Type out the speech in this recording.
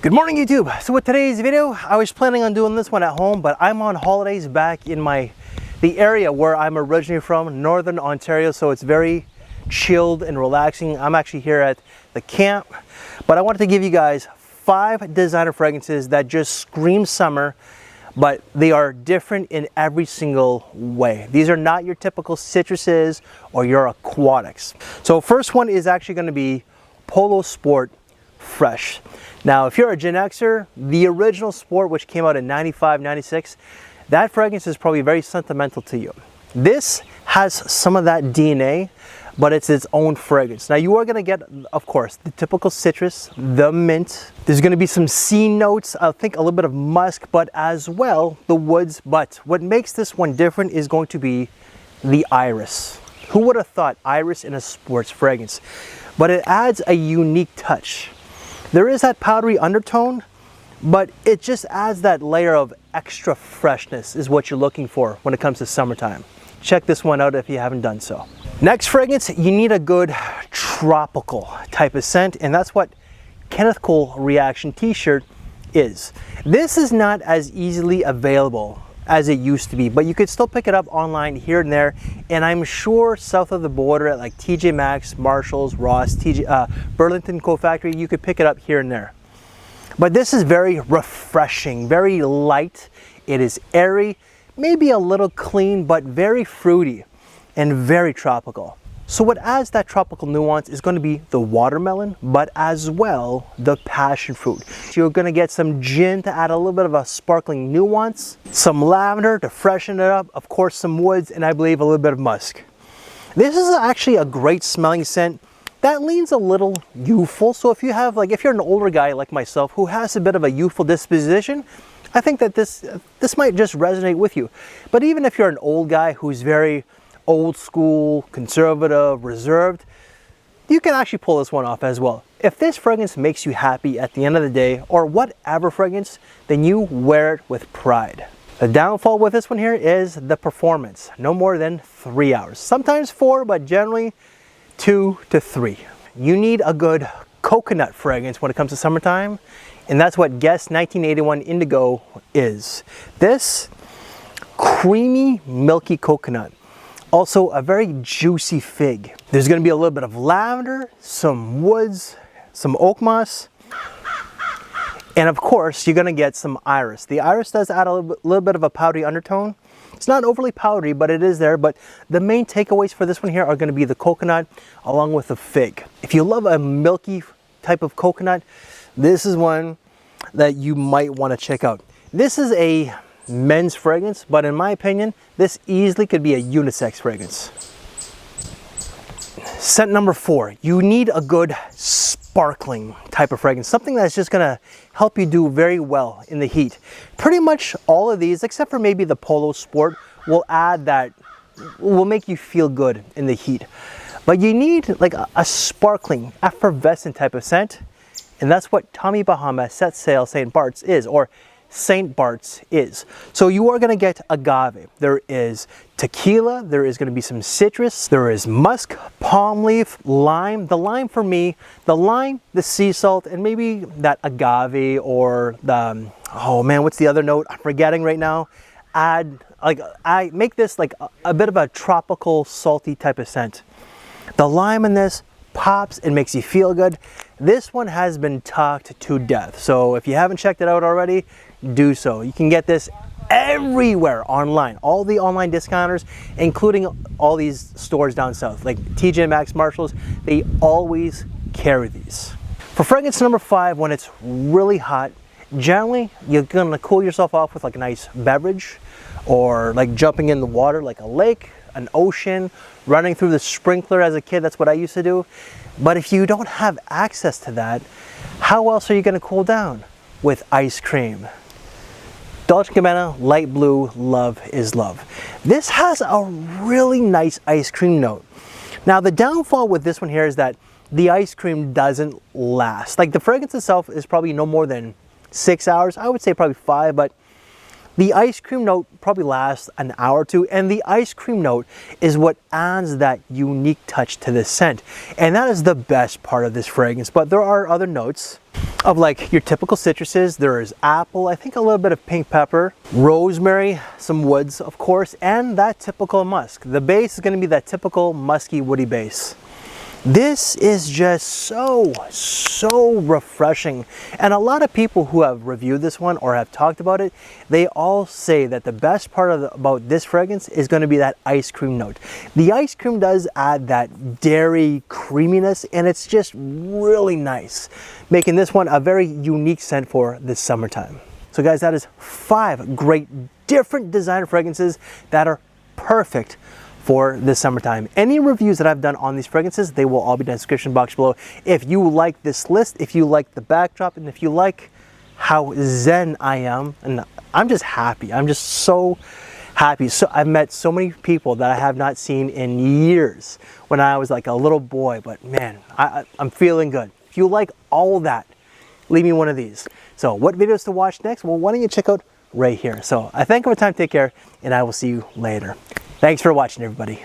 Good morning, YouTube. So with today's video, I was planning on doing this one at home, but I'm on holidays back in the area where I'm originally from, Northern Ontario, so it's very chilled and relaxing. I'm actually here at the camp, but I wanted to give you guys 5 designer fragrances that just scream summer, but they are different in every single way. These are not your typical citruses or your aquatics. So first one is actually going to be Polo Sport Fresh. Now, if you're a Gen Xer, the original Sport, which came out in 95, 96, that fragrance is probably very sentimental to you. This has some of that DNA, but it's its own fragrance. Now, you are going to get, of course, the typical citrus, the mint. There's going to be some sea notes, I think a little bit of musk, but as well, the woods. But what makes this one different is going to be the iris. Who would have thought iris in a sports fragrance? But it adds a unique touch. There is that powdery undertone, but it just adds that layer of extra freshness is what you're looking for when it comes to summertime. Check this one out if you haven't done so. Next fragrance, you need a good tropical type of scent, and that's what Kenneth Cole Reaction t-shirt is. This is not as easily available as it used to be, but you could still pick it up online here and there, and I'm sure south of the border at like TJ Maxx, Marshalls, Ross, Burlington Coat Factory, you could pick it up here and there. But this is very refreshing, very light. It is airy, maybe a little clean, but very fruity and very tropical. So what adds that tropical nuance is going to be the watermelon, but as well the passion fruit. So you're going to get some gin to add a little bit of a sparkling nuance, some lavender to freshen it up, of course some woods, and I believe a little bit of musk. This is actually a great smelling scent that leans a little youthful. So if you have, like, if you're an older guy like myself who has a bit of a youthful disposition, I think that this might just resonate with you. But even if you're an old guy who's very old school, conservative, reserved, you can actually pull this one off as well. If this fragrance makes you happy at the end of the day, or whatever fragrance, then you wear it with pride. The downfall with this one here is the performance. No more than 3 hours. Sometimes 4, but generally 2 to 3. You need a good coconut fragrance when it comes to summertime, and that's what Guess 1981 Indigo is. This creamy, milky coconut. Also a very juicy fig. There's going to be a little bit of lavender, some woods, some oak moss, and of course you're going to get some iris. The iris does add a little bit of a powdery undertone. It's not overly powdery, but it is there. But the main takeaways for this one here are going to be the coconut along with the fig. If you love a milky type of coconut, this is one that you might want to check out. This is a men's fragrance, but in my opinion, this easily could be a unisex fragrance. Scent number 4, you need a good sparkling type of fragrance, something that's just gonna help you do very well in the heat. Pretty much all of these, except for maybe the Polo Sport, will add that, will make you feel good in the heat. But you need like a sparkling, effervescent type of scent, and that's what Tommy Bahama Set Sail St. Bart's is, or St. Bart's is. So you are going to get agave. There is tequila, there is going to be some citrus, there is musk, palm leaf, lime. The lime for me, the lime, the sea salt, and maybe that agave or the, oh man, what's the other note? I'm forgetting right now. I make this like a bit of a tropical salty type of scent. The lime in this pops and makes you feel good. This one has been talked to death. So if you haven't checked it out already, do so. You can get this everywhere online. All the online discounters, including all these stores down south, like TJ Maxx, Marshalls, they always carry these. For fragrance number 5, when it's really hot, generally you're gonna cool yourself off with like a nice beverage, or like jumping in the water like a lake, an ocean, running through the sprinkler as a kid. That's what I used to do. But if you don't have access to that, how else are you going to cool down? With ice cream. Dolce & Gabbana Light Blue Love is Love. This has a really nice ice cream note. Now the downfall with this one here is that the ice cream doesn't last. Like the fragrance itself is probably no more than 6 hours. I would say probably 5, but the ice cream note probably lasts an hour or 2, and the ice cream note is what adds that unique touch to this scent. And that is the best part of this fragrance, but there are other notes. of like your typical citruses. There is apple, I think a little bit of pink pepper, rosemary, some woods of course, and that typical musk. The base is going to be that typical musky woody base. This is just so refreshing, and a lot of people who have reviewed this one or have talked about it, they all say that the best part about this fragrance is going to be that ice cream note. The ice cream does add that dairy creaminess, and it's just really nice, making this one a very unique scent for this summertime. So guys, that is 5 great different designer fragrances that are perfect for this summertime. Any reviews that I've done on these fragrances, they will all be in the description box below. If you like this list, if you like the backdrop, and if you like how zen I am, and I'm just happy. I'm just so happy. So I've met so many people that I have not seen in years when I was like a little boy, but man, I'm feeling good. If you like all of that, leave me one of these. So what videos to watch next? Well, why don't you check out right here. So I thank you for your time, take care, and I will see you later. Thanks for watching, everybody.